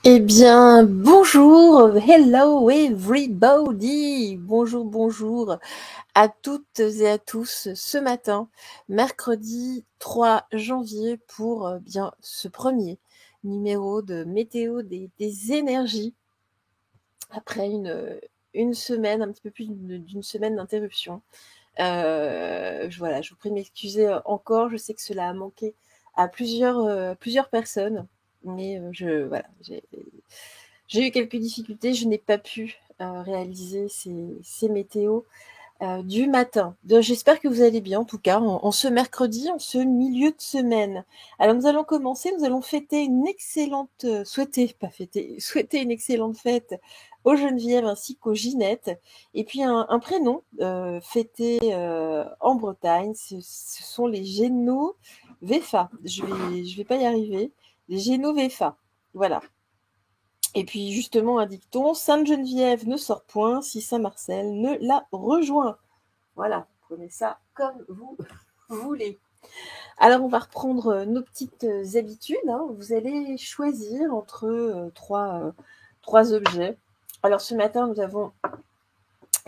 Eh bien, bonjour, hello everybody, bonjour à toutes et à tous ce matin, mercredi 3 janvier pour bien ce premier numéro de météo des énergies après une semaine, un petit peu plus d'une semaine d'interruption. Voilà, je vous prie de m'excuser encore, je sais que cela a manqué à plusieurs personnes, mais voilà, j'ai eu quelques difficultés, je n'ai pas pu réaliser ces météos du matin. J'espère que vous allez bien, en tout cas, en ce mercredi, en ce milieu de semaine. Alors, nous allons commencer, nous allons fêter une excellente, souhaiter une excellente fête aux Geneviève ainsi qu'aux Ginette. Et puis, un prénom fêté en Bretagne, ce sont les Génovefa. Je vais pas y arriver. Les Génovefa. Voilà. Et puis justement un dicton, Sainte-Geneviève ne sort point si Saint-Marcel ne la rejoint. Voilà, prenez ça comme vous voulez. Alors on va reprendre nos petites habitudes, hein. Vous allez choisir entre trois objets. Alors ce matin, nous avons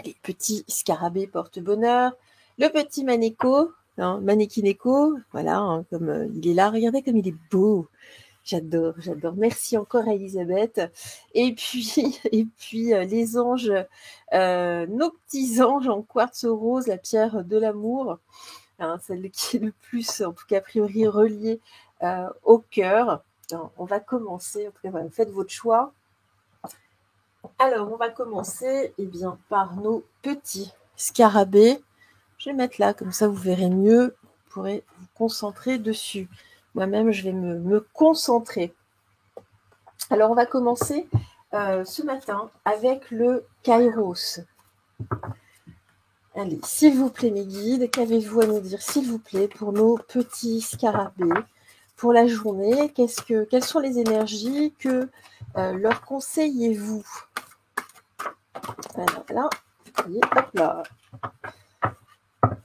les petits scarabées porte-bonheur, le petit manéco, hein, manékineko, voilà, hein, comme il est là. Regardez comme il est beau. J'adore. Merci encore à Elisabeth. Et puis, les anges, nos petits anges en quartz rose, la pierre de l'amour, hein, celle qui est le plus, en tout cas a priori, reliée au cœur. Alors, on va commencer. En tout cas, voilà, faites votre choix. Alors, on va commencer, bien, par nos petits scarabées. Je vais mettre là, comme ça vous verrez mieux. Vous pourrez vous concentrer dessus. Moi-même, je vais me concentrer. Alors, on va commencer ce matin avec le Kairos. Allez, s'il vous plaît, mes guides, qu'avez-vous à nous dire, s'il vous plaît, pour nos petits scarabées, pour la journée? Quelles sont les énergies que leur conseillez-vous? Alors là, et hop là.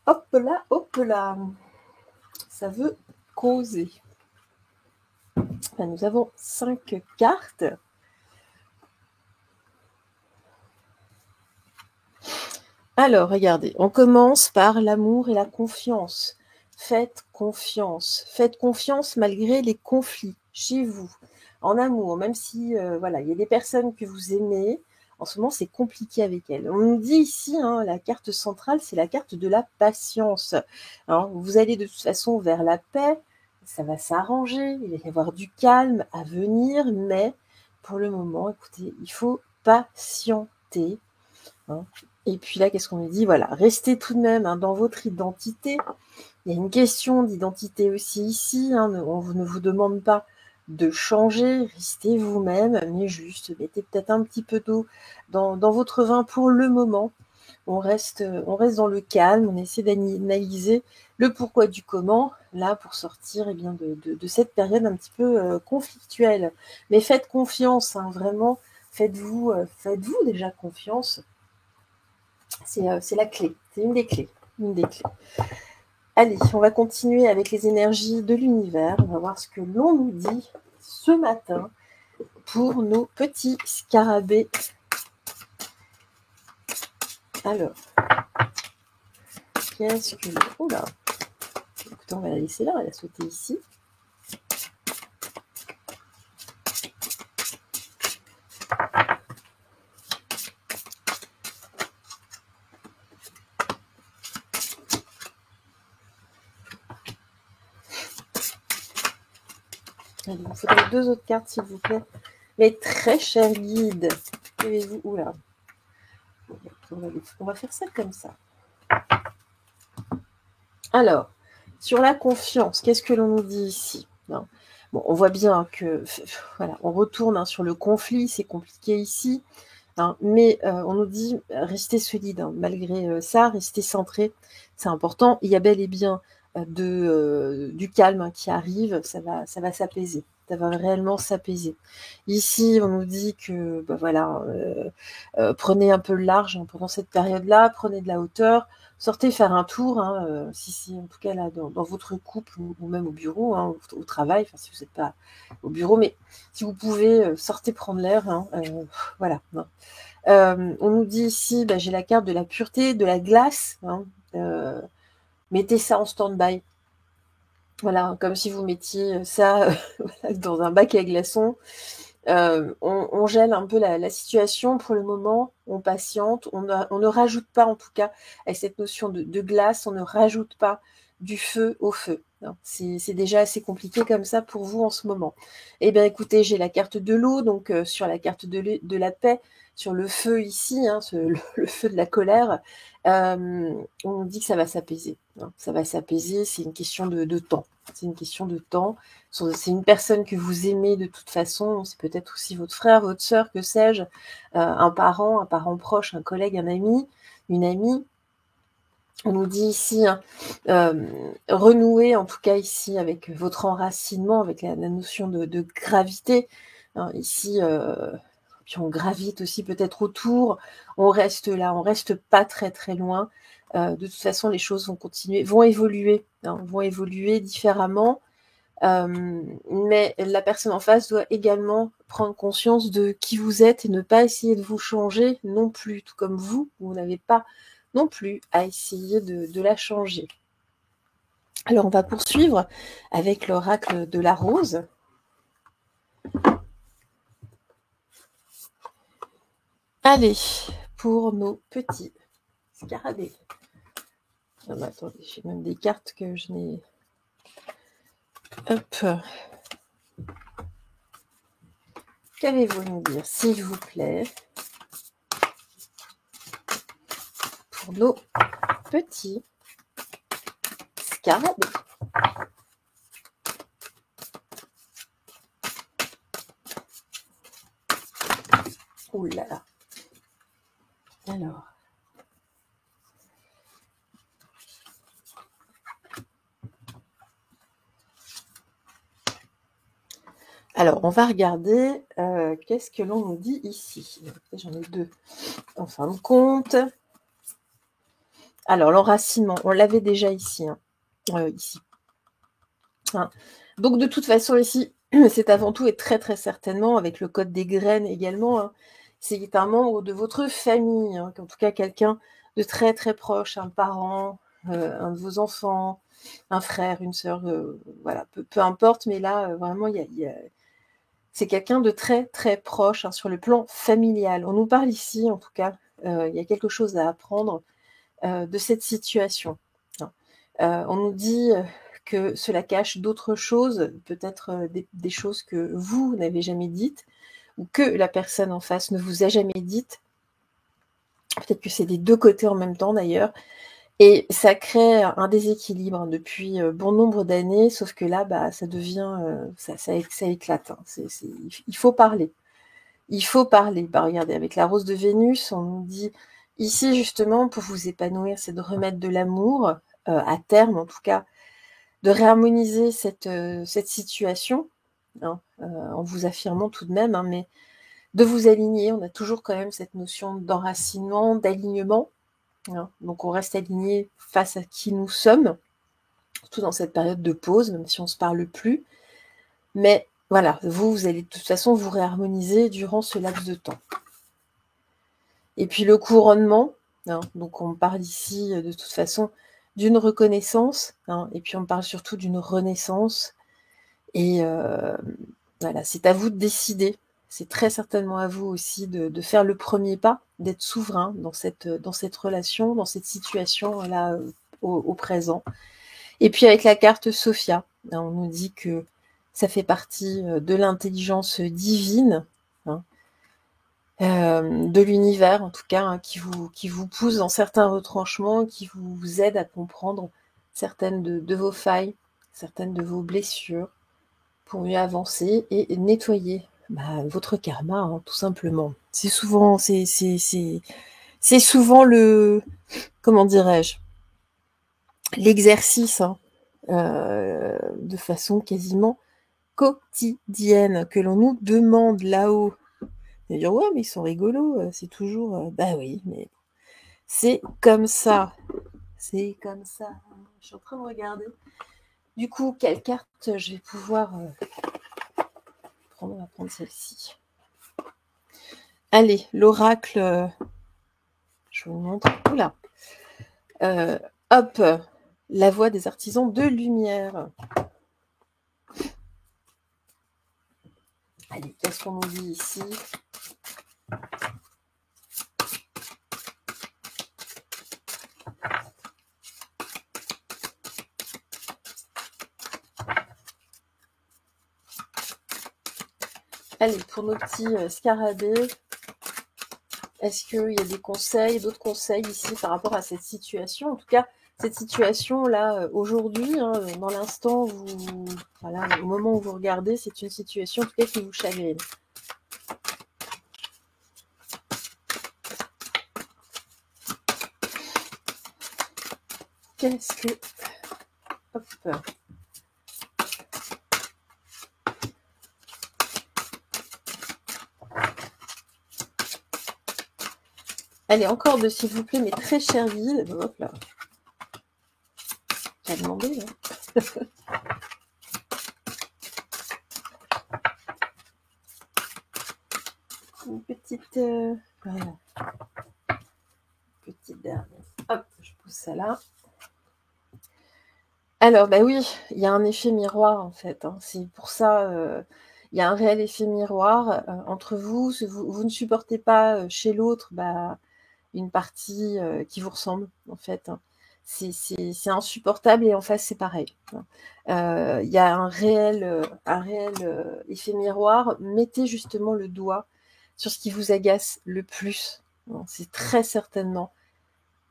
Hop là, hop là. Ça veut causer. Enfin, nous avons 5 cartes. Alors, regardez, on commence par l'amour et la confiance. Faites confiance. Faites confiance malgré les conflits chez vous, en amour, même si voilà, il y a des personnes que vous aimez. En ce moment, c'est compliqué avec elles. On nous dit ici, hein, la carte centrale, c'est la carte de la patience. Alors, vous allez de toute façon vers la paix, ça va s'arranger, il va y avoir du calme à venir, mais pour le moment, écoutez, il faut patienter. Hein. Et puis là, qu'est-ce qu'on nous dit? Voilà, restez tout de même dans votre identité. Il y a une question d'identité aussi ici. On ne vous demande pas de changer, restez vous-même, mais juste mettez peut-être un petit peu d'eau dans votre vin pour le moment. On reste dans le calme, on essaie d'analyser le pourquoi du comment, là, pour sortir bien, de cette période un petit peu conflictuelle. Mais faites confiance, hein, vraiment, faites-vous déjà confiance. C'est la clé, c'est une des clés. Allez, on va continuer avec les énergies de l'univers. On va voir ce que l'on nous dit ce matin pour nos petits scarabées. Alors, qu'est-ce que... Oula. Écoutez, on va la laisser là, on va la sauter ici. Allez, il me faudrait 2 autres cartes, s'il vous plaît. Mes très chers guides, avez-vous... Oula. On va faire ça comme ça. Alors, sur la confiance, qu'est-ce que l'on nous dit ici? Non. Bon, on voit bien que, voilà, on retourne sur le conflit, c'est compliqué ici, mais on nous dit restez solide, malgré ça, restez centré, c'est important. Il y a bel et bien du calme qui arrive, ça va s'apaiser. ça va réellement s'apaiser. Ici, on nous dit que, voilà, prenez un peu le large pendant cette période-là, prenez de la hauteur, sortez faire un tour, si c'est en tout cas là dans votre couple ou même au bureau, au travail, enfin si vous n'êtes pas au bureau, mais si vous pouvez, sortez prendre l'air, voilà. On nous dit ici, j'ai la carte de la pureté, de la glace, mettez ça en stand-by. Voilà, comme si vous mettiez ça dans un bac à glaçons. On gèle un peu la situation pour le moment, on patiente, on ne rajoute pas, en tout cas, avec cette notion de glace, on ne rajoute pas du feu au feu. C'est déjà assez compliqué comme ça pour vous en ce moment. Eh bien, écoutez, j'ai la carte de l'eau, donc sur la carte de la paix, sur le feu ici, le feu de la colère, on dit que ça va s'apaiser. Ça va s'apaiser, c'est une question de temps. C'est une question de temps. C'est une personne que vous aimez de toute façon, c'est peut-être aussi votre frère, votre sœur, que sais-je, un parent proche, un collègue, un ami, une amie. On nous dit ici, renouer en tout cas ici avec votre enracinement, avec la notion de gravité. Ici, puis on gravite aussi peut-être autour, on reste là, on reste pas très très loin. De toute façon, les choses vont évoluer différemment. Mais la personne en face doit également prendre conscience de qui vous êtes et ne pas essayer de vous changer non plus, tout comme vous n'avez pas non plus à essayer de la changer. Alors on va poursuivre avec l'oracle de la rose. Allez, pour nos petits scarabées. Attendez, j'ai même des cartes que je n'ai... Hop. Qu'avez-vous à nous dire, s'il vous plaît, pour nos petits scarabées? Ouh là là. Alors, on va regarder qu'est-ce que l'on nous dit ici. J'en ai deux en fin de compte. Alors, l'enracinement, on l'avait déjà ici. Donc, de toute façon, ici, c'est avant tout et très très certainement, avec le code des graines également, c'est un membre de votre famille, en tout cas quelqu'un de très très proche, un parent, un de vos enfants, un frère, une sœur, voilà, peu importe, mais là, vraiment, c'est quelqu'un de très très proche sur le plan familial. On nous parle ici, en tout cas, il y a quelque chose à apprendre de cette situation. On nous dit que cela cache d'autres choses, peut-être des choses que vous n'avez jamais dites, ou que la personne en face ne vous a jamais dites. Peut-être que c'est des deux côtés en même temps d'ailleurs. Et ça crée un déséquilibre depuis bon nombre d'années, sauf que là, ça devient, ça éclate. Il faut parler. Il faut parler. Regardez, avec la rose de Vénus, on nous dit ici justement, pour vous épanouir, c'est de remettre de l'amour, à terme en tout cas, de réharmoniser cette situation, en vous affirmant tout de même, mais de vous aligner. On a toujours quand même cette notion d'enracinement, d'alignement. Donc on reste aligné face à qui nous sommes, surtout dans cette période de pause, même si on ne se parle plus. Mais voilà, vous allez de toute façon vous réharmoniser durant ce laps de temps. Et puis le couronnement, donc on parle ici de toute façon d'une reconnaissance, et puis on parle surtout d'une renaissance. Et voilà, c'est à vous de décider. C'est très certainement à vous aussi de faire le premier pas, d'être souverain dans cette relation, dans cette situation-là au présent. Et puis avec la carte Sophia, on nous dit que ça fait partie de l'intelligence divine, de l'univers en tout cas, qui vous pousse dans certains retranchements, qui vous aide à comprendre certaines de vos failles, certaines de vos blessures, pour mieux avancer et nettoyer votre karma, tout simplement. C'est souvent le, comment dirais-je, l'exercice, de façon quasiment quotidienne que l'on nous demande là-haut. Vous allez dire, ouais, mais ils sont rigolos, c'est toujours... bah oui, mais c'est comme ça. C'est comme ça. Je suis en train de regarder. Du coup, quelle carte je vais pouvoir prendre? On va prendre celle-ci. Allez, l'oracle... je vous montre. Oula. Hop, la voix des artisans de lumière. Allez, qu'est-ce qu'on nous dit ici? Allez, pour nos petits scarabées, est-ce qu'il y a des conseils, d'autres conseils ici par rapport à cette situation? En tout cas, cette situation-là, aujourd'hui, hein, dans l'instant, voilà, au moment où vous regardez, c'est une situation en tout cas qui vous chagrine. Qu'est-ce que... Hop. Allez, encore deux, s'il vous plaît, mes très chers guides. Hop là. J'ai demandé, là. Une petite... voilà. Petite dernière. Hop, je pousse ça là. Alors, bah oui, il y a un effet miroir, en fait. Hein. C'est pour ça... il y a un réel effet miroir entre vous. Vous ne supportez pas chez l'autre une partie qui vous ressemble, en fait. Hein. C'est insupportable et en face, c'est pareil. Il y a un réel effet miroir. Mettez justement le doigt sur ce qui vous agace le plus. C'est très certainement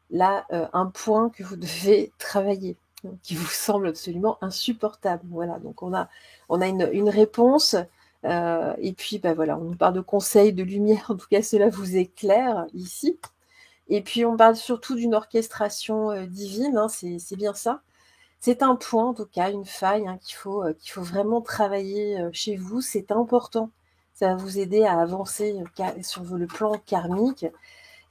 là un point que vous devez travailler, qui vous semble absolument insupportable. Voilà, donc on a une réponse. Et puis, voilà, on nous parle de conseils, de lumière. En tout cas, cela vous éclaire ici. Et puis, on parle surtout d'une orchestration divine. Hein, c'est bien ça. C'est un point, en tout cas, une faille qu'il faut vraiment travailler chez vous. C'est important. Ça va vous aider à avancer sur le plan karmique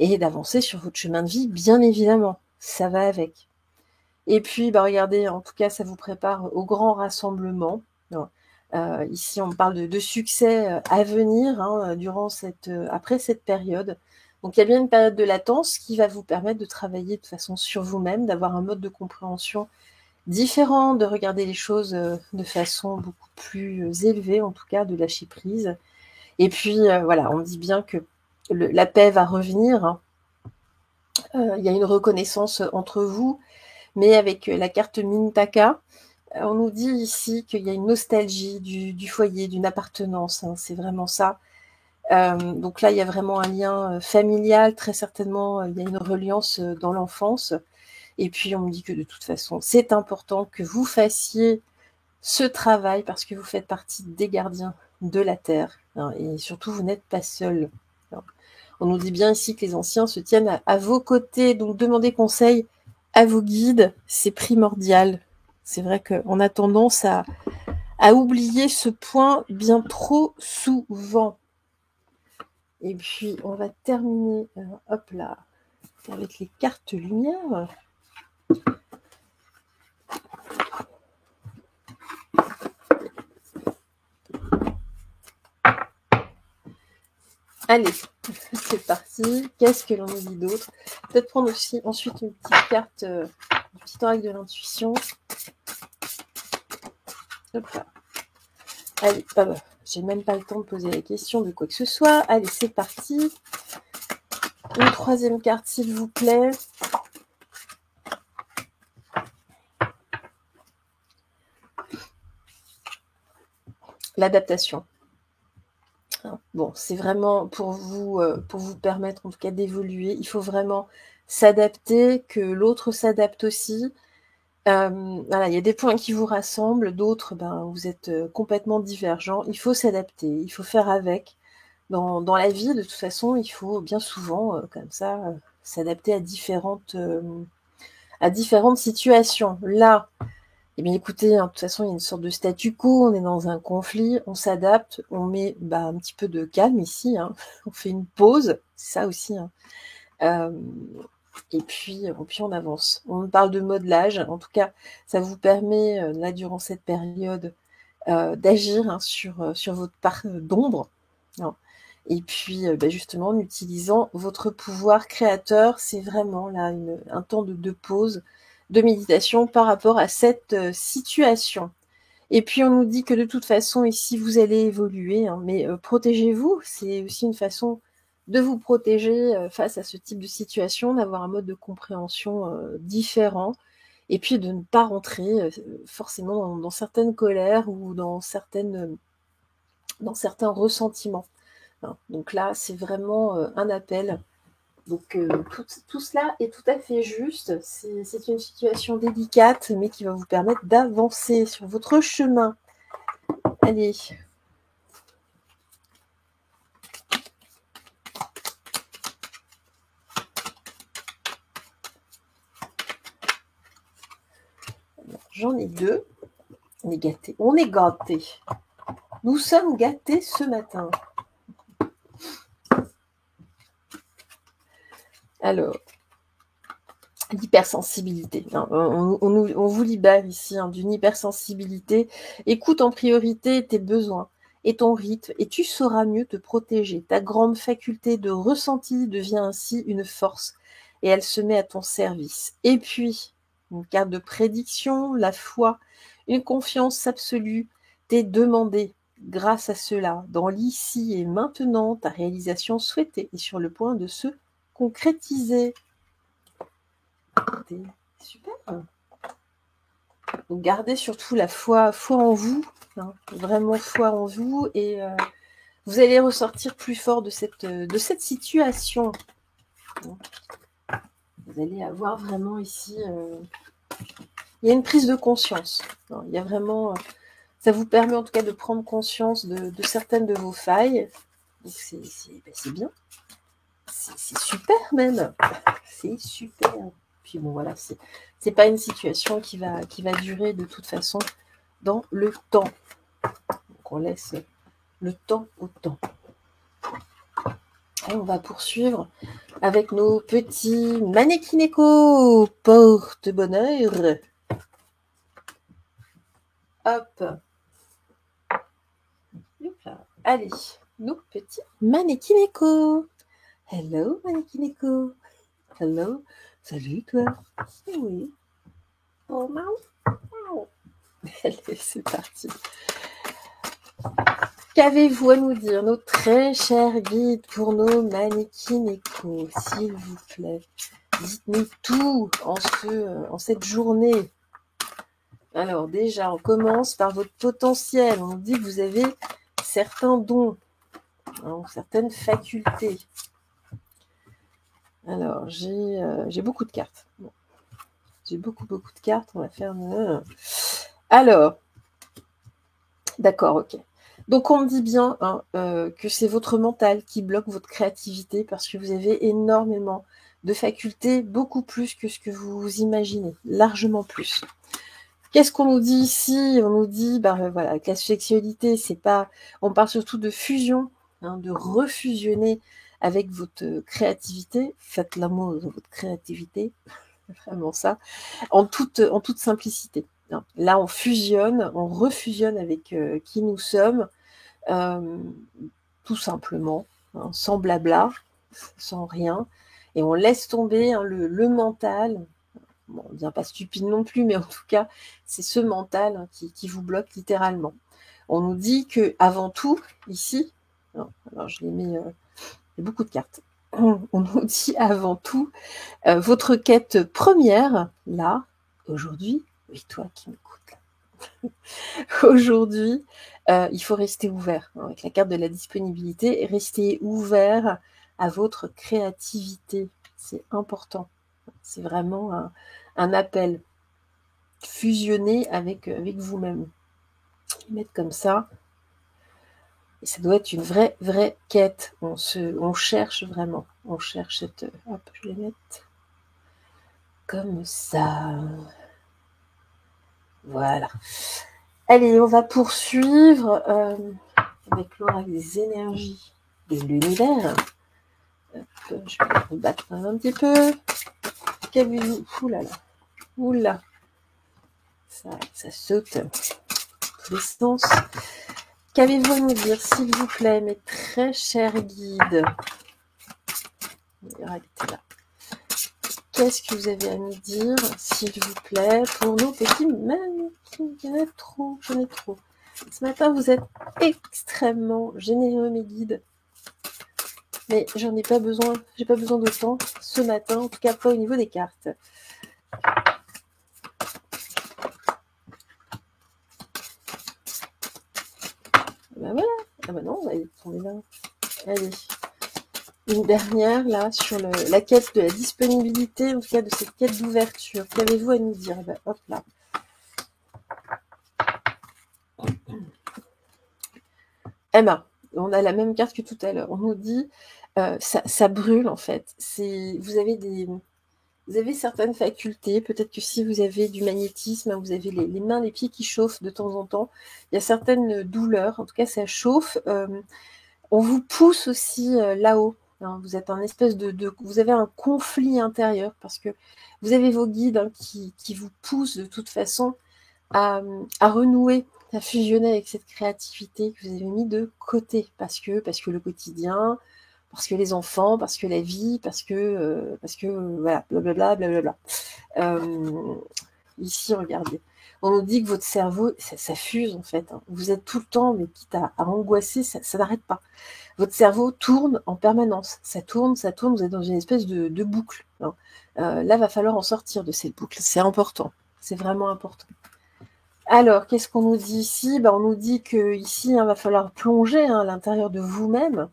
et d'avancer sur votre chemin de vie, bien évidemment. Ça va avec. Et puis, regardez, en tout cas, ça vous prépare au grand rassemblement. Ici, on parle de succès à venir durant après cette période. Donc, il y a bien une période de latence qui va vous permettre de travailler de façon sur vous-même, d'avoir un mode de compréhension différent, de regarder les choses de façon beaucoup plus élevée, en tout cas, de lâcher prise. Et puis, voilà, on dit bien que la paix va revenir. Hein. Il y a une reconnaissance entre vous, mais avec la carte Mintaka, on nous dit ici qu'il y a une nostalgie du foyer, d'une appartenance. Hein, c'est vraiment ça. Donc là, il y a vraiment un lien familial. Très certainement, il y a une reliance dans l'enfance. Et puis, on me dit que de toute façon, c'est important que vous fassiez ce travail parce que vous faites partie des gardiens de la Terre. Hein, et surtout, vous n'êtes pas seul. Hein. On nous dit bien ici que les anciens se tiennent à vos côtés. Donc, demandez conseil à vos guides, c'est primordial. C'est vrai qu'on a tendance à oublier ce point bien trop souvent. Et puis, on va terminer, hop là, avec les cartes lumière. Allez, c'est parti. Qu'est-ce que l'on nous dit d'autre? Peut-être prendre aussi ensuite une petite carte, un petit oracle de l'intuition. Hop là. Allez, j'ai même pas le temps de poser la question de quoi que ce soit. Allez, c'est parti. Une troisième carte, s'il vous plaît. L'adaptation. Bon, c'est vraiment pour vous permettre en tout cas d'évoluer. Il faut vraiment s'adapter, que l'autre s'adapte aussi. Voilà, il y a des points qui vous rassemblent, d'autres, vous êtes complètement divergents. Il faut s'adapter, il faut faire avec. Dans la vie, de toute façon, il faut bien souvent, comme ça, s'adapter à différentes situations. Là, Eh bien écoutez, de toute façon, il y a une sorte de statu quo, on est dans un conflit, on s'adapte, on met un petit peu de calme ici, on fait une pause, c'est ça aussi. Et puis on avance. On parle de modelage, en tout cas, ça vous permet, là, durant cette période, d'agir sur votre part d'ombre. Et puis, justement, en utilisant votre pouvoir créateur, c'est vraiment là un temps de pause, de méditation par rapport à cette situation. Et puis on nous dit que de toute façon ici vous allez évoluer, mais protégez-vous, c'est aussi une façon de vous protéger face à ce type de situation, d'avoir un mode de compréhension différent, et puis de ne pas rentrer forcément dans certaines colères ou dans certains ressentiments. Donc là, c'est vraiment un appel. Donc tout cela est tout à fait juste. C'est une situation délicate, mais qui va vous permettre d'avancer sur votre chemin. Allez. J'en ai deux. On est gâtés. On est gâtés. Nous sommes gâtés ce matin. Alors, l'hypersensibilité. On vous libère ici d'une hypersensibilité. Écoute en priorité tes besoins et ton rythme, et tu sauras mieux te protéger. Ta grande faculté de ressenti devient ainsi une force, et elle se met à ton service. Et puis, une carte de prédiction, la foi, une confiance absolue t'est demandée. Grâce à cela, dans l'ici et maintenant, ta réalisation souhaitée est sur le point de se concrétiser. Super. Donc gardez surtout la foi en vous, vraiment foi en vous, et vous allez ressortir plus fort de cette situation. Vous allez avoir vraiment ici, il y a une prise de conscience. Il y a vraiment, ça vous permet en tout cas de prendre conscience de certaines de vos failles. C'est bien, c'est super même, c'est super. Puis bon voilà, c'est pas une situation qui va durer de toute façon dans le temps. Donc on laisse le temps au temps. Et on va poursuivre avec nos petits mannequineko porte-bonheur. Hop. Allez, nos petits mannequineko. Hello mannequineko. Hello. Salut toi. Oui. Oh miaou. Allez, c'est parti. Qu'avez-vous à nous dire, nos très chers guides, pour nos mannequineko, s'il vous plaît? Dites-nous tout en cette journée. Alors déjà, on commence par votre potentiel. On dit que vous avez certains dons, certaines facultés. Alors, j'ai beaucoup de cartes. Bon. J'ai beaucoup de cartes. On va faire... Alors, d'accord, ok. Donc, on me dit bien que c'est votre mental qui bloque votre créativité parce que vous avez énormément de facultés, beaucoup plus que ce que vous imaginez, largement plus. Qu'est-ce qu'on nous dit ici? On nous dit, voilà, que la sexualité, c'est pas... On parle surtout de fusion, de refusionner avec votre créativité. Faites l'amour de votre créativité, vraiment ça, en toute simplicité. Là, on fusionne, on refusionne avec qui nous sommes, tout simplement, sans blabla, sans rien, et on laisse tomber le mental. Bon, on ne devient pas stupide non plus, mais en tout cas, c'est ce mental qui vous bloque littéralement. On nous dit que avant tout, ici, alors je les mets, il y a beaucoup de cartes. On nous dit avant tout, votre quête première, là, aujourd'hui, oui, toi qui m'écoutes, aujourd'hui, il faut rester ouvert. Avec la carte de la disponibilité, rester ouvert à votre créativité. C'est important. C'est vraiment un appel. Fusionner avec vous-même. Mettre comme ça. Et ça doit être une vraie quête. On cherche vraiment. On cherche cette... Hop, je vais mettre comme ça. Voilà. Allez, on va poursuivre avec l'oracle des énergies de l'univers. Je vais me battre un petit peu. Qu'avez-vous? Oulala. Oula. Ça saute tous les sens. Qu'avez-vous à nous dire, s'il vous plaît, mes très chers guides? Là. Qu'est-ce que vous avez à nous dire, s'il vous plaît, pour nos petits mannequins? Il y en a trop, j'en ai trop. Ce matin, vous êtes extrêmement généreux, mes guides. Mais j'en ai pas besoin, j'ai pas besoin de temps ce matin, en tout cas pas au niveau des cartes. Ben voilà, ah ben non, on est là. Allez, une dernière là sur la quête de la disponibilité, en tout cas de cette quête d'ouverture. Qu'avez-vous à nous dire? Ben, hop là. Emma, on a la même carte que tout à l'heure. On nous dit ça brûle en fait. Vous avez certaines facultés. Peut-être que si vous avez du magnétisme, vous avez les mains, les pieds qui chauffent de temps en temps. Il y a certaines douleurs. En tout cas, ça chauffe. On vous pousse aussi là-haut. Hein. Vous êtes un espèce vous avez un conflit intérieur parce que vous avez vos guides qui vous poussent de toute façon à renouer, à fusionner avec cette créativité que vous avez mis de côté parce que le quotidien, parce que les enfants, parce que la vie, parce que voilà, blablabla, blablabla. Ici, regardez. On nous dit que votre cerveau, ça fuse en fait. Hein. Vous êtes tout le temps, mais quitte à angoisser, ça n'arrête pas. Votre cerveau tourne en permanence. Ça tourne, vous êtes dans une espèce de boucle. Hein. Là, va falloir en sortir de cette boucle. C'est important. C'est vraiment important. Alors, qu'est-ce qu'on nous dit ici? On nous dit qu'ici, va falloir plonger à l'intérieur de vous-même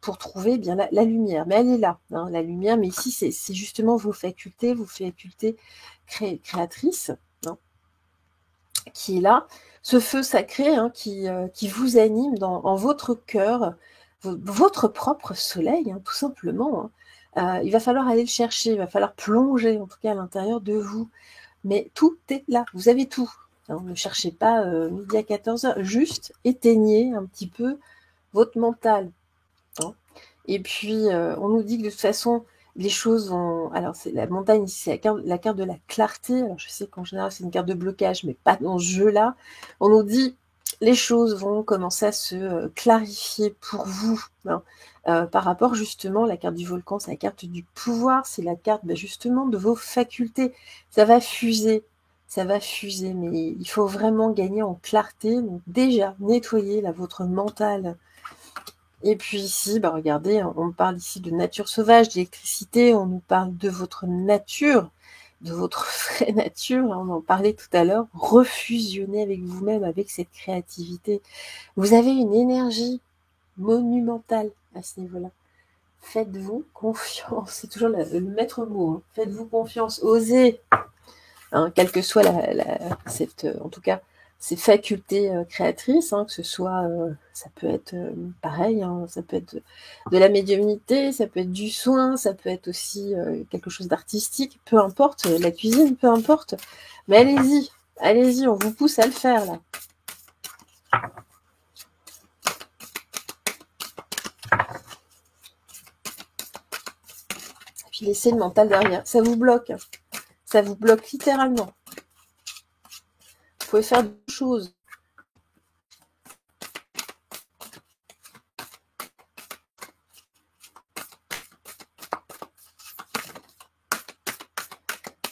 pour trouver bien la lumière. Mais elle est là, la lumière. Mais ici, c'est justement vos facultés créatrices qui est là. Ce feu sacré qui vous anime en votre cœur, votre propre soleil, tout simplement. Il va falloir aller le chercher, il va falloir plonger, en tout cas à l'intérieur de vous. Mais tout est là, vous avez tout. Ne cherchez pas midi à 14h, juste éteignez un petit peu votre mental. Et puis, on nous dit que de toute façon, les choses vont... Alors, c'est la montagne ici, c'est la carte de la clarté. Alors, je sais qu'en général, c'est une carte de blocage, mais pas dans ce jeu-là. On nous dit les choses vont commencer à se clarifier pour vous. Par rapport, justement, la carte du volcan, c'est la carte du pouvoir. C'est la carte, justement, de vos facultés. Ça va fuser. Mais il faut vraiment gagner en clarté. Donc, déjà, nettoyer votre mental. Et puis ici, regardez, on parle ici de nature sauvage, d'électricité, on nous parle de votre nature, de votre vraie nature, on en parlait tout à l'heure, refusionner avec vous-même, avec cette créativité. Vous avez une énergie monumentale à ce niveau-là. Faites-vous confiance, c'est toujours le maître mot, hein. Faites-vous confiance, osez, quelle que soit en tout cas, ces facultés créatrices, que ce soit, ça peut être pareil, ça peut être de la médiumnité, ça peut être du soin, ça peut être aussi quelque chose d'artistique, peu importe, la cuisine, peu importe. Mais allez-y, on vous pousse à le faire là. Et puis laissez le mental derrière, ça vous bloque littéralement. Vous pouvez faire des choses.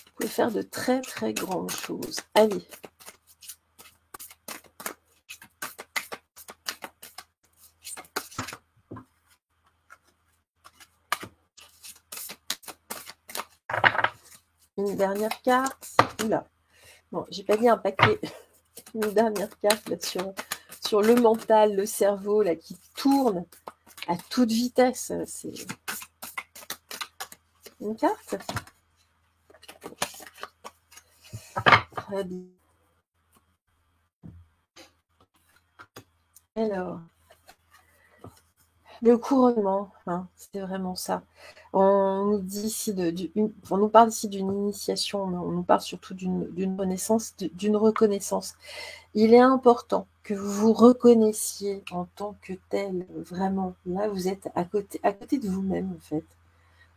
Vous pouvez faire de très très grandes choses. Allez. Une dernière carte. Oula. Bon, j'ai pas mis un paquet. Une dernière carte là, sur le mental, le cerveau là, qui tourne à toute vitesse. C'est une carte. Très bien. Alors, le couronnement, c'est vraiment ça. On nous dit ici on nous parle ici d'une initiation, mais on nous parle surtout d'une renaissance, d'une reconnaissance. Il est important que vous vous reconnaissiez en tant que tel, vraiment. Là, vous êtes à côté de vous-même, en fait.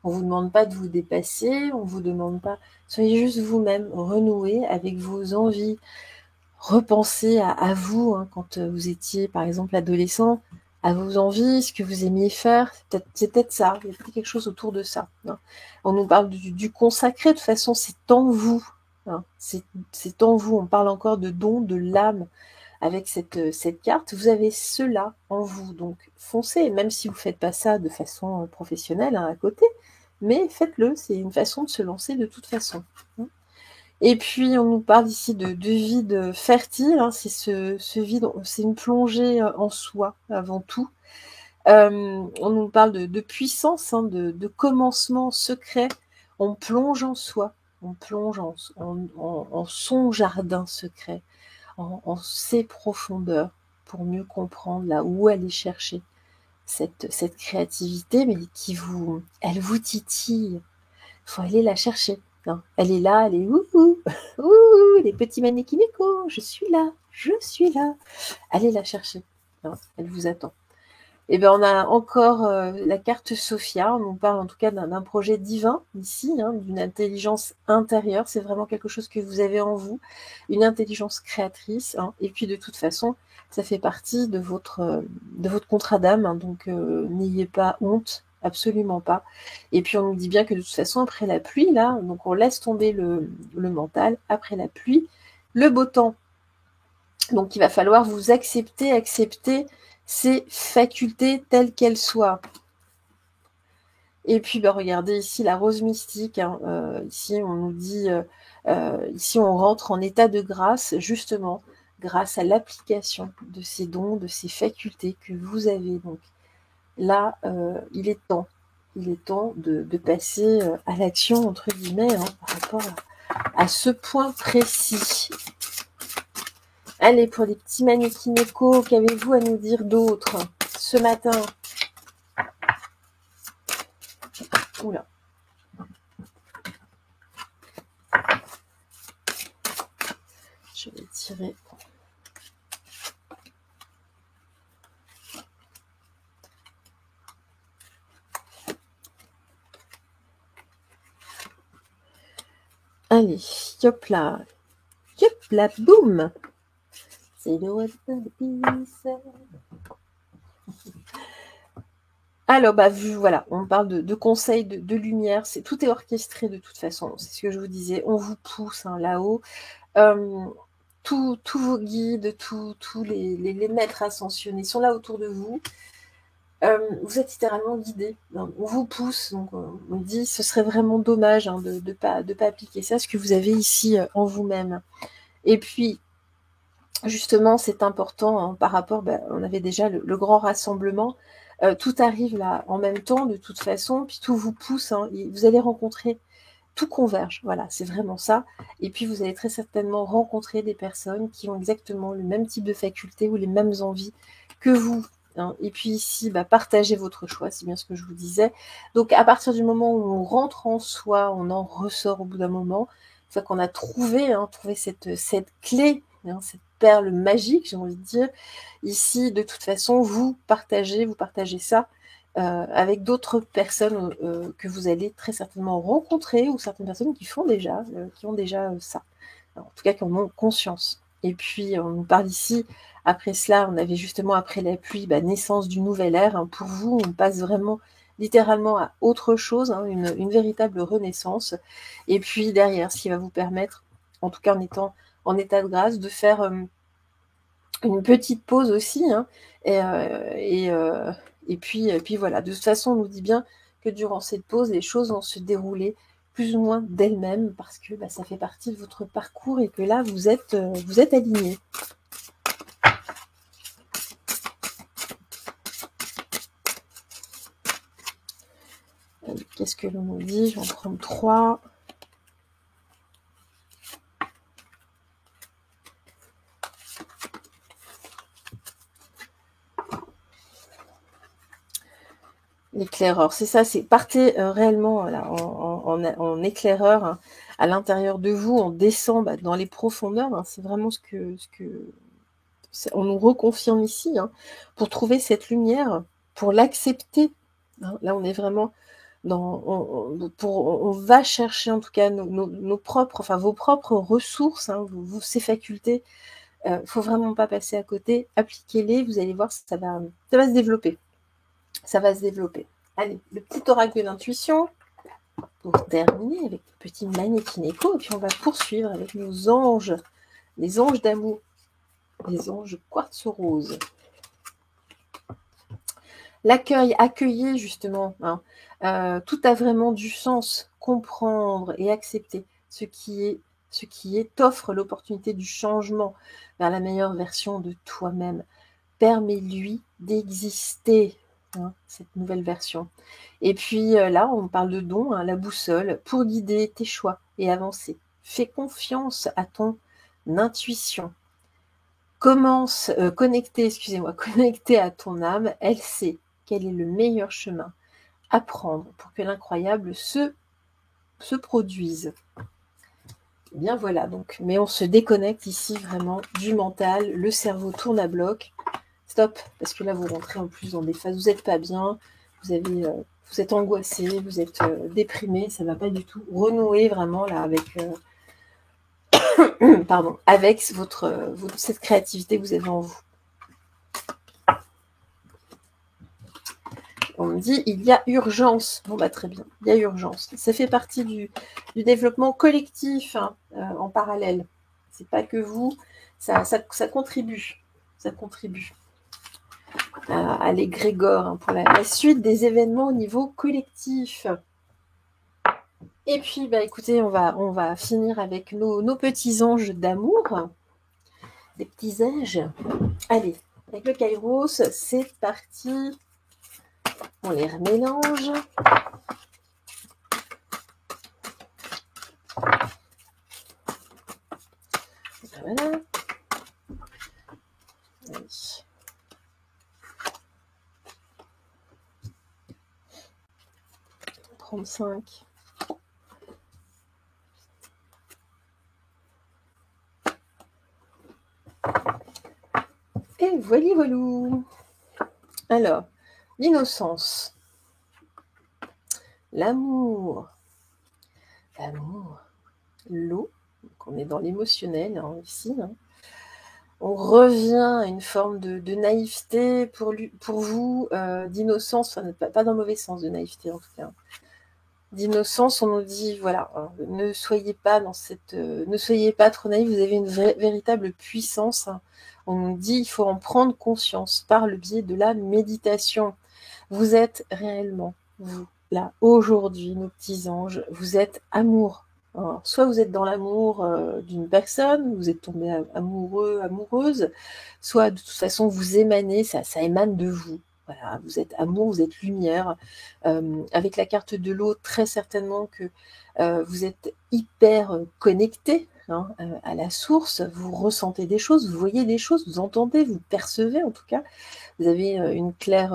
On vous demande pas de vous dépasser, on vous demande pas. Soyez juste vous-même, renouez avec vos envies, repensez à vous, hein, quand vous étiez, par exemple, adolescent, à vos envies, ce que vous aimiez faire. C'est peut-être ça. Il y a peut-être quelque chose autour de ça, hein. On nous parle du consacré. De toute façon, c'est en vous, hein. C'est en vous. On parle encore de don de l'âme avec cette carte. Vous avez cela en vous. Donc, foncez, même si vous ne faites pas ça de façon professionnelle, hein, à côté. Mais faites-le. C'est une façon de se lancer de toute façon, hein. Et puis, on nous parle ici de vide fertile, hein. C'est ce vide, c'est une plongée en soi, avant tout. On nous parle de puissance, hein, de commencement secret. On plonge en soi, on plonge en son jardin secret, en ses profondeurs, pour mieux comprendre là où aller chercher cette créativité, mais elle vous titille. Il faut aller la chercher, hein. Elle est là, elle est ouhou, ouhou, les petits mannequins, je suis là. Allez la chercher, hein, elle vous attend. Et bien, on a encore la carte Sophia. On nous parle en tout cas d'un projet divin ici, hein, d'une intelligence intérieure. C'est vraiment quelque chose que vous avez en vous, une intelligence créatrice, hein. Et puis de toute façon, ça fait partie de votre contrat d'âme, hein. Donc n'ayez pas honte, absolument pas. Et puis on nous dit bien que de toute façon, après la pluie, là, donc on laisse tomber le mental. Après la pluie, le beau temps. Donc il va falloir vous accepter ces facultés telles qu'elles soient. Et puis regardez ici la rose mystique, hein. Ici on nous dit, ici on rentre en état de grâce, justement, grâce à l'application de ces dons, de ces facultés que vous avez. Donc là, il est temps de passer à l'action, entre guillemets, hein, par rapport à ce point précis. Allez, pour les petits mannequinecos, qu'avez-vous à nous dire d'autre ce matin? Oula. Je vais tirer. Allez, hop là, boum. C'est le what Alors, voilà, on parle de conseils, de lumière, tout est orchestré de toute façon, c'est ce que je vous disais, on vous pousse, hein, là-haut. Tous vos guides, tous les maîtres ascensionnés sont là autour de vous. Vous êtes littéralement guidés, hein. On vous pousse, donc on dit ce serait vraiment dommage, hein, de pas appliquer ça, ce que vous avez ici en vous-même. Et puis, justement, c'est important, hein, par rapport, on avait déjà le grand rassemblement, tout arrive là en même temps de toute façon, puis tout vous pousse, hein, vous allez rencontrer, tout converge, voilà, c'est vraiment ça. Et puis vous allez très certainement rencontrer des personnes qui ont exactement le même type de faculté ou les mêmes envies que vous, hein. Et puis ici, partagez votre choix, c'est bien ce que je vous disais. Donc à partir du moment où on rentre en soi, on en ressort au bout d'un moment, une fois qu'on a trouvé cette clé, hein, cette perle magique, j'ai envie de dire, ici, de toute façon, vous partagez ça avec d'autres personnes que vous allez très certainement rencontrer, ou certaines personnes qui ont déjà ça. Alors, en tout cas, qui en ont conscience. Et puis, on nous parle ici, après cela, on avait justement, après la pluie, naissance d'une nouvelle ère, hein. Pour vous, on passe vraiment littéralement à autre chose, hein, une véritable renaissance. Et puis derrière, ce qui va vous permettre, en tout cas en étant en état de grâce, de faire une petite pause aussi, hein. Et puis voilà, de toute façon, on nous dit bien que durant cette pause, les choses vont se dérouler plus ou moins d'elles-mêmes, parce que ça fait partie de votre parcours et que là, vous êtes alignés. Qu'est-ce que l'on nous dit? Je vais en prendre 3. L'éclaireur, c'est ça, c'est partez réellement là, en éclaireur hein, à l'intérieur de vous, on descend dans les profondeurs, hein, c'est vraiment ce que on nous reconfirme ici, hein, pour trouver cette lumière, pour l'accepter. Hein. Là, on est vraiment dans, on va chercher en tout cas nos propres, enfin vos propres ressources, hein, ces facultés. Faut vraiment pas passer à côté. Appliquez-les, vous allez voir, ça va se développer. Ça va se développer. Allez, le petit oracle d'intuition pour terminer avec le petit magnétine écho, et puis on va poursuivre avec nos anges, les anges d'amour, les anges quartz rose. L'accueil, accueillir justement, hein, tout a vraiment du sens, comprendre et accepter ce qui est t'offre l'opportunité du changement vers la meilleure version de toi-même. Permets-lui d'exister, hein, cette nouvelle version. Et puis là, on parle de don, hein, la boussole, pour guider tes choix et avancer. Fais confiance à ton intuition. Connecter à ton âme, elle sait quel est le meilleur chemin à prendre pour que l'incroyable se produise. Et bien voilà, donc, mais on se déconnecte ici vraiment du mental, le cerveau tourne à bloc. Stop, parce que là vous rentrez en plus dans des phases, vous n'êtes pas bien, vous êtes angoissé, vous êtes déprimé, ça ne va pas du tout. Renouer vraiment là avec, avec cette créativité que vous avez en vous. On me dit, il y a urgence. Bon, très bien, il y a urgence. Ça fait partie du développement collectif hein, en parallèle. C'est pas que vous, ça contribue. Ça contribue à l'égrégore hein, pour la suite des événements au niveau collectif. Et puis, écoutez, on va finir avec nos petits anges d'amour. Des petits anges. Allez, avec le Kairos, c'est parti. On les remélange. Voilà. Allez. « 35. Et voilà, voilou. Alors, l'innocence, l'amour, l'eau, donc on est dans l'émotionnel hein, ici. Hein. On revient à une forme de naïveté pour vous, d'innocence, enfin, pas dans le mauvais sens de naïveté en tout cas. D'innocence, on nous dit, voilà, ne soyez pas trop naïf, vous avez une véritable puissance. Hein. On nous dit, il faut en prendre conscience par le biais de la méditation. Vous êtes réellement, vous, là, aujourd'hui, nos petits anges, vous êtes amour. Alors, soit vous êtes dans l'amour d'une personne, vous êtes tombé amoureux, amoureuse, soit de toute façon vous émanez, ça émane de vous. Voilà, vous êtes amour, vous êtes lumière. Avec la carte de l'eau, très certainement que vous êtes hyper connecté hein, à la source, vous ressentez des choses, vous voyez des choses, vous entendez, vous percevez en tout cas. Vous avez une claire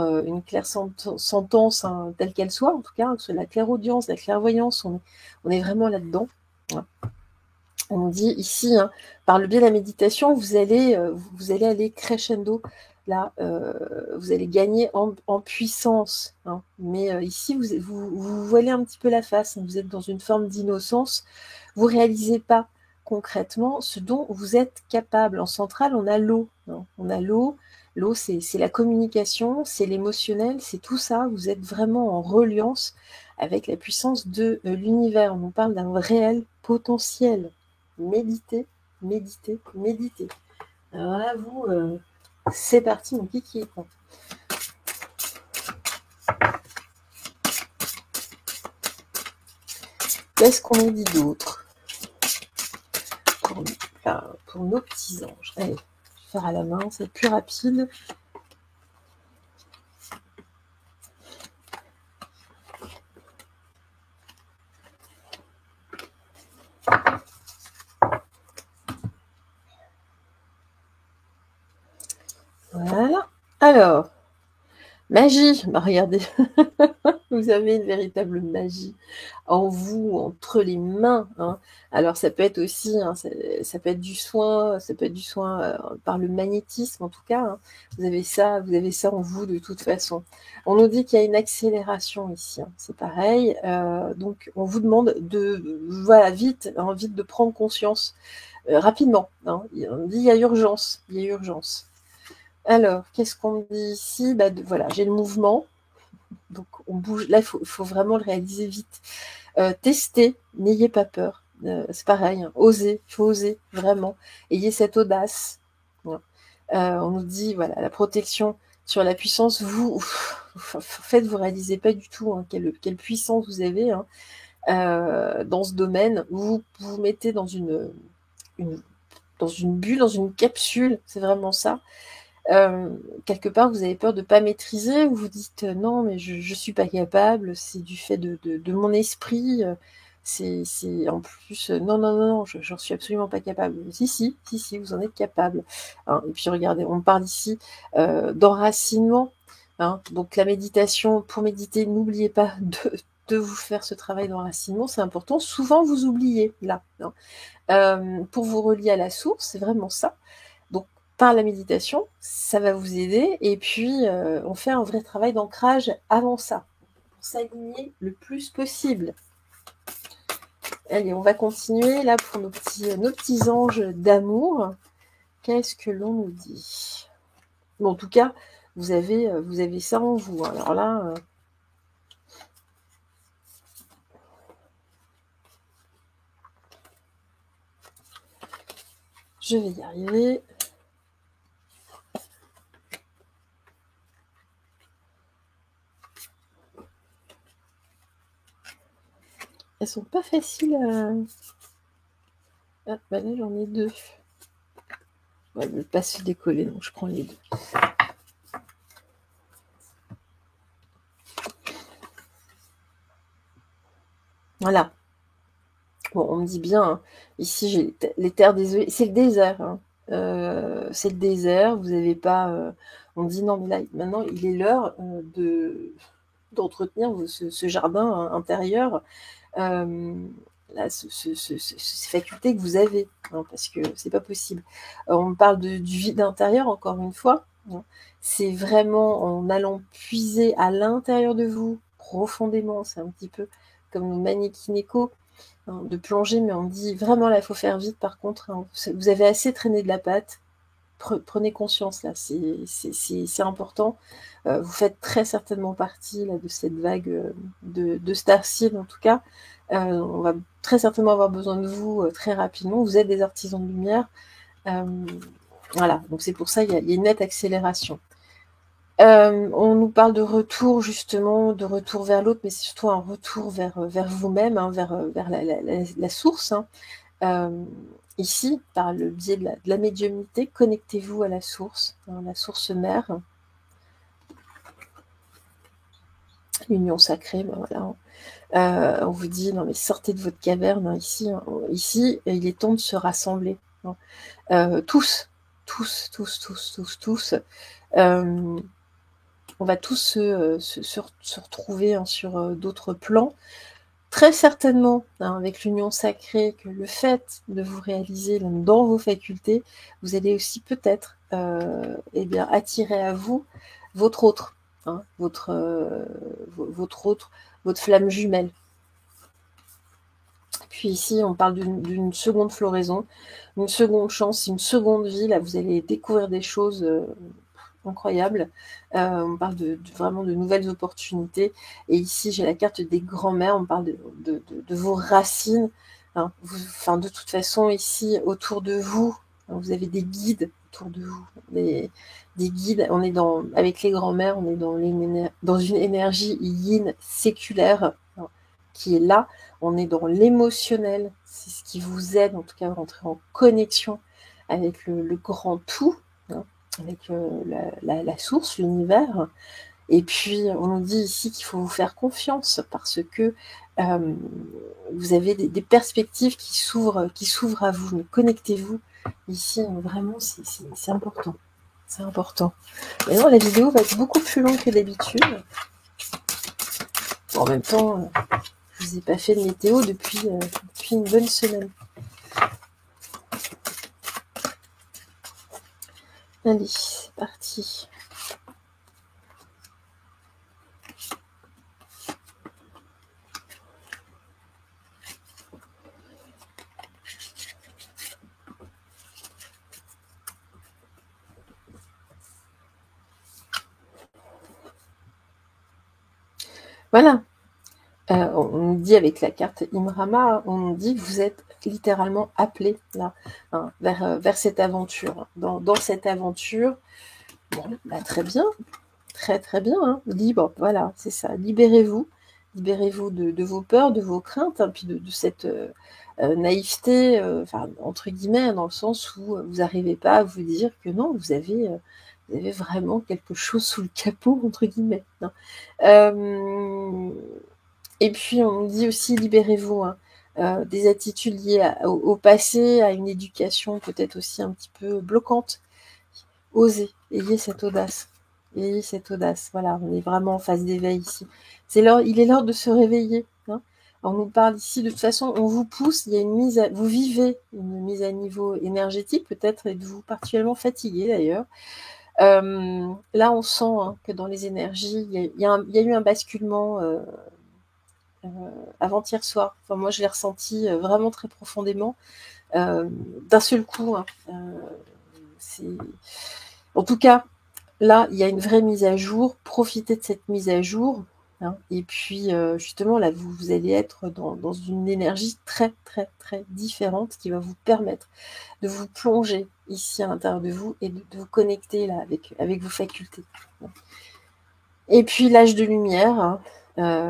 sentence hein, telle qu'elle soit, en tout cas, que ce soit la clairaudience, la clairvoyance, on est vraiment là-dedans. Ouais. On nous dit ici, hein, par le biais de la méditation, vous allez aller crescendo. Là, vous allez gagner en puissance. Hein. Mais ici, vous voilez un petit peu la face. Vous êtes dans une forme d'innocence. Vous ne réalisez pas concrètement ce dont vous êtes capable. En centrale, on a l'eau. Hein. On a l'eau. L'eau, c'est la communication, c'est l'émotionnel, c'est tout ça. Vous êtes vraiment en reliance avec la puissance de l'univers. On nous parle d'un réel potentiel. Méditez, méditez, méditez. Alors là, vous, c'est parti, mon kiki. Qu'est-ce qu'on nous dit d'autre pour nos petits anges? Allez, je vais faire à la main, c'est plus rapide. Voilà. Alors, Magie! Bah, regardez, vous avez une véritable magie en vous, entre les mains, hein. Alors ça peut être aussi, hein, ça peut être du soin, ça peut être du soin, par le magnétisme en tout cas, hein. Vous avez ça en vous de toute façon. On nous dit qu'il y a une accélération ici, hein, c'est pareil, donc on vous demande de voilà, vite, hein, vite de prendre conscience, rapidement, hein. On dit: «Il y a urgence, il y a urgence». Alors, qu'est-ce qu'on me dit ici? Bah, voilà, j'ai le mouvement, donc on bouge. Là, il faut vraiment le réaliser vite. Testez, n'ayez pas peur. C'est pareil, hein, osez, il faut oser, vraiment. Ayez cette audace. Voilà. On nous dit, voilà, la protection sur la puissance, en fait, vous réalisez pas du tout, hein, quelle puissance vous avez, hein, dans ce domaine. Vous vous mettez une, dans une bulle, dans une capsule, c'est vraiment ça. Quelque part, vous avez peur de pas maîtriser, vous vous dites: «Non, mais je suis pas capable, c'est du fait de mon esprit, c'est en plus, non, non, non, non, j'en suis absolument pas capable». Si, si, si, si, vous en êtes capable, hein. Et puis regardez, on parle ici, d'enracinement, hein. Donc la méditation, pour méditer, n'oubliez pas de vous faire ce travail d'enracinement, c'est important. Souvent, vous oubliez là, hein. Pour vous relier à la source, c'est vraiment ça. Donc, par la méditation, ça va vous aider et puis, on fait un vrai travail d'ancrage avant ça, pour s'aligner le plus possible. Allez, on va continuer là pour nos petits anges d'amour. Qu'est-ce que l'on nous dit? Bon, en tout cas, vous avez ça en vous, hein. Alors là, je vais y arriver. Elles sont pas faciles à... Ah, bah là, j'en ai 2. Ouais, elles veulent pas se décoller, donc je prends les 2. Voilà. Bon, on me dit bien, hein, ici j'ai les terres désolées, c'est le désert, hein. C'est le désert, vous n'avez pas... on me dit non, mais là, maintenant, il est l'heure d'entretenir ce jardin intérieur, là, ces facultés que vous avez, hein, parce que c'est pas possible. On me parle du vide intérieur, encore une fois, hein. C'est vraiment en allant puiser à l'intérieur de vous, profondément, c'est un petit peu comme le Manikineko, hein, de plonger, mais on me dit vraiment là, il faut faire vite par contre, hein. Vous avez assez traîné de la patte, prenez conscience là, c'est important. Vous faites très certainement partie là, de cette vague de Starseed en tout cas. On va très certainement avoir besoin de vous très rapidement. Vous êtes des artisans de lumière. Voilà, donc c'est pour ça il y a une nette accélération. On nous parle de retour justement, de retour vers l'autre, mais c'est surtout un retour vers vous-même, hein, vers la source, hein. Ici, par le biais de la médiumnité, connectez-vous à la source, hein, la source mère, l'union sacrée, ben voilà. On vous dit, non mais sortez de votre caverne, hein, ici, hein. Ici, il est temps de se rassembler, hein. Tous, tous, tous, tous, tous, tous. On va tous se retrouver, hein, sur d'autres plans. Très certainement, hein, avec l'union sacrée, que le fait de vous réaliser dans vos facultés, vous allez aussi peut-être attirer à vous votre autre, hein, votre flamme jumelle. Puis ici, on parle d'une seconde floraison, une seconde chance, une seconde vie. Là, vous allez découvrir des choses incroyables. On parle vraiment de nouvelles opportunités. Et ici, j'ai la carte des grands-mères. On parle de vos racines, hein. De toute façon, ici, autour de vous, hein, vous avez des guides autour de vous. Des guides. On est avec les grands-mères, on est dans une énergie yin séculaire, hein, qui est là. On est dans l'émotionnel. C'est ce qui vous aide, en tout cas, à rentrer en connexion avec le grand tout, hein, avec la source, l'univers. Et puis, on nous dit ici qu'il faut vous faire confiance parce que vous avez des perspectives qui s'ouvrent à vous. Mais connectez-vous. Ici, vraiment, c'est important. C'est important. Mais non, la vidéo va être beaucoup plus longue que d'habitude. En même temps, je vous ai pas fait de météo depuis une bonne semaine. Allez, c'est parti. Voilà. On nous dit avec la carte Imrama, on nous dit que vous êtes littéralement appelé là, hein, vers cette aventure. Dans cette aventure, bon, bah, très bien, très très bien, hein, libre, voilà, c'est ça. Libérez-vous de vos peurs, de vos craintes, hein, puis de cette naïveté, enfin entre guillemets, dans le sens où vous n'arrivez pas à vous dire que non, vous avez vraiment quelque chose sous le capot, entre guillemets. Hein. Et puis on nous dit aussi libérez-vous des attitudes liées au passé, à une éducation peut-être aussi un petit peu bloquante. Osez, ayez cette audace. Ayez cette audace. Voilà, on est vraiment en phase d'éveil ici. Il est l'heure de se réveiller. Hein. On nous parle ici, de toute façon, on vous pousse, il y a vous vivez une mise à niveau énergétique, peut-être êtes-vous particulièrement fatigué d'ailleurs. Là, on sent que dans les énergies, il y a eu un basculement avant-hier soir. Enfin, moi, je l'ai ressenti vraiment très profondément, d'un seul coup. En tout cas, là, il y a une vraie mise à jour. Profitez de cette mise à jour. Hein, et puis, justement, là, vous allez être dans une énergie très, très, très différente qui va vous permettre de vous plonger ici à l'intérieur de vous et de vous connecter là avec vos facultés. Et puis, l'âge de lumière. Hein,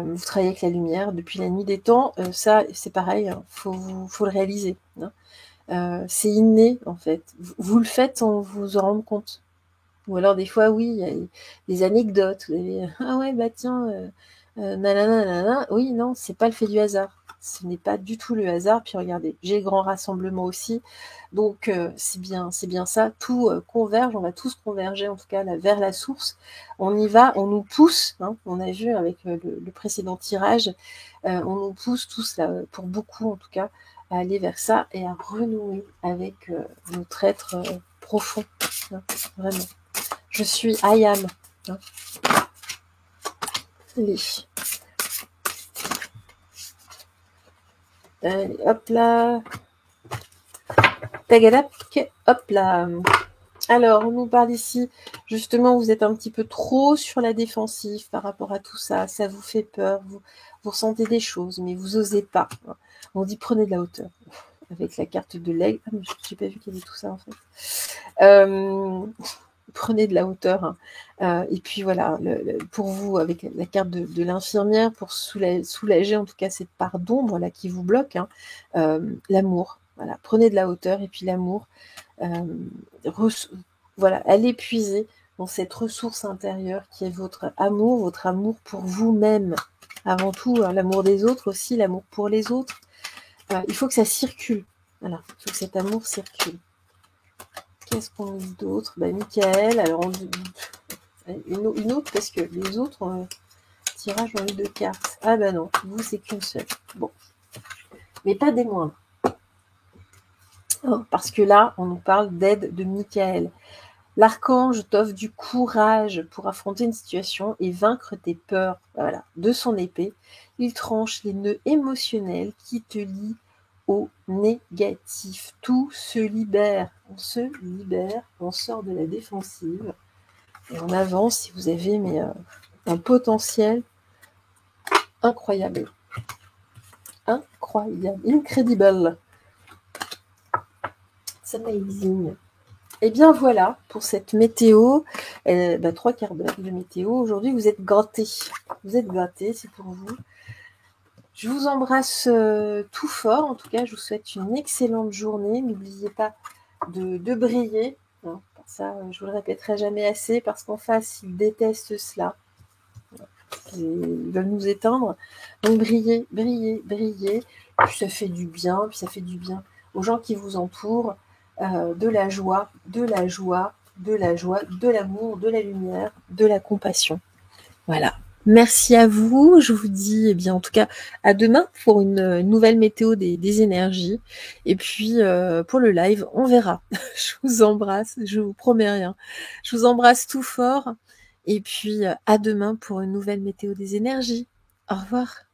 vous travaillez avec la lumière depuis la nuit des temps. Ça, c'est pareil. Hein, faut le réaliser. Hein. C'est inné, en fait. Vous le faites sans vous en rendre compte. Ou alors des fois, oui, il y a des anecdotes. Vous avez, ah ouais, bah tiens, nanana, nanana. Oui, non, c'est pas le fait du hasard. Ce n'est pas du tout le hasard. Puis regardez, j'ai le grand rassemblement aussi. Donc c'est bien ça. Tout converge. On va tous converger, en tout cas, là, vers la source. On y va, on nous pousse. Hein, on a vu avec le précédent tirage, on nous pousse tous là, pour beaucoup en tout cas, à aller vers ça et à renouer avec notre être profond. Hein, vraiment. Je suis I am. Hein. Allez, hop là. Tagadap, hop là. Alors, on nous parle ici, justement, vous êtes un petit peu trop sur la défensive par rapport à tout ça. Ça vous fait peur, vous ressentez des choses, mais vous osez pas. On dit prenez de la hauteur. Avec la carte de l'aigle. Ah, mais j'ai pas vu qu'il y avait tout ça, en fait. Prenez de la hauteur. Hein. Et puis voilà, pour vous, avec la carte de l'infirmière, pour soulager en tout cas cette part d'ombre là qui vous bloque, hein, l'amour. Voilà, prenez de la hauteur et puis l'amour. Voilà, allez puiser dans cette ressource intérieure qui est votre amour pour vous-même. Avant tout, hein, l'amour des autres aussi, l'amour pour les autres. Il faut que ça circule. Voilà, il faut que cet amour circule. Qu'est-ce qu'on dit d'autre? Bah, Michael, alors une autre, parce que les autres tirages ont eu 2 cartes. Ah bah non, vous c'est qu'une seule. Bon. Mais pas des moindres. Oh, parce que là, on nous parle d'aide de Michael. L'archange t'offre du courage pour affronter une situation et vaincre tes peurs. Voilà, de son épée, il tranche les nœuds émotionnels qui te lient au négatif. Tout se libère. On se libère, on sort de la défensive et on avance si vous avez un potentiel incroyable. Incroyable. Incredible. C'est amazing. Et bien voilà pour cette météo, 3 quarts d'heure de météo. Aujourd'hui, vous êtes gâtés. Vous êtes gâtés, c'est pour vous. Je vous embrasse tout fort. En tout cas, je vous souhaite une excellente journée. N'oubliez pas de briller. Hein. Ça, je vous le répéterai jamais assez parce qu'en face, ils détestent cela. Ils veulent nous éteindre. Donc brillez, brillez, brillez. Puis ça fait du bien. Puis ça fait du bien aux gens qui vous entourent. De la joie, de la joie, de l'amour, de la lumière, de la compassion. Voilà. Merci à vous. Je vous dis, en tout cas, à demain pour une nouvelle météo des énergies. Et puis, pour le live, on verra. Je vous embrasse. Je vous promets rien. Je vous embrasse tout fort. Et puis, à demain pour une nouvelle météo des énergies. Au revoir.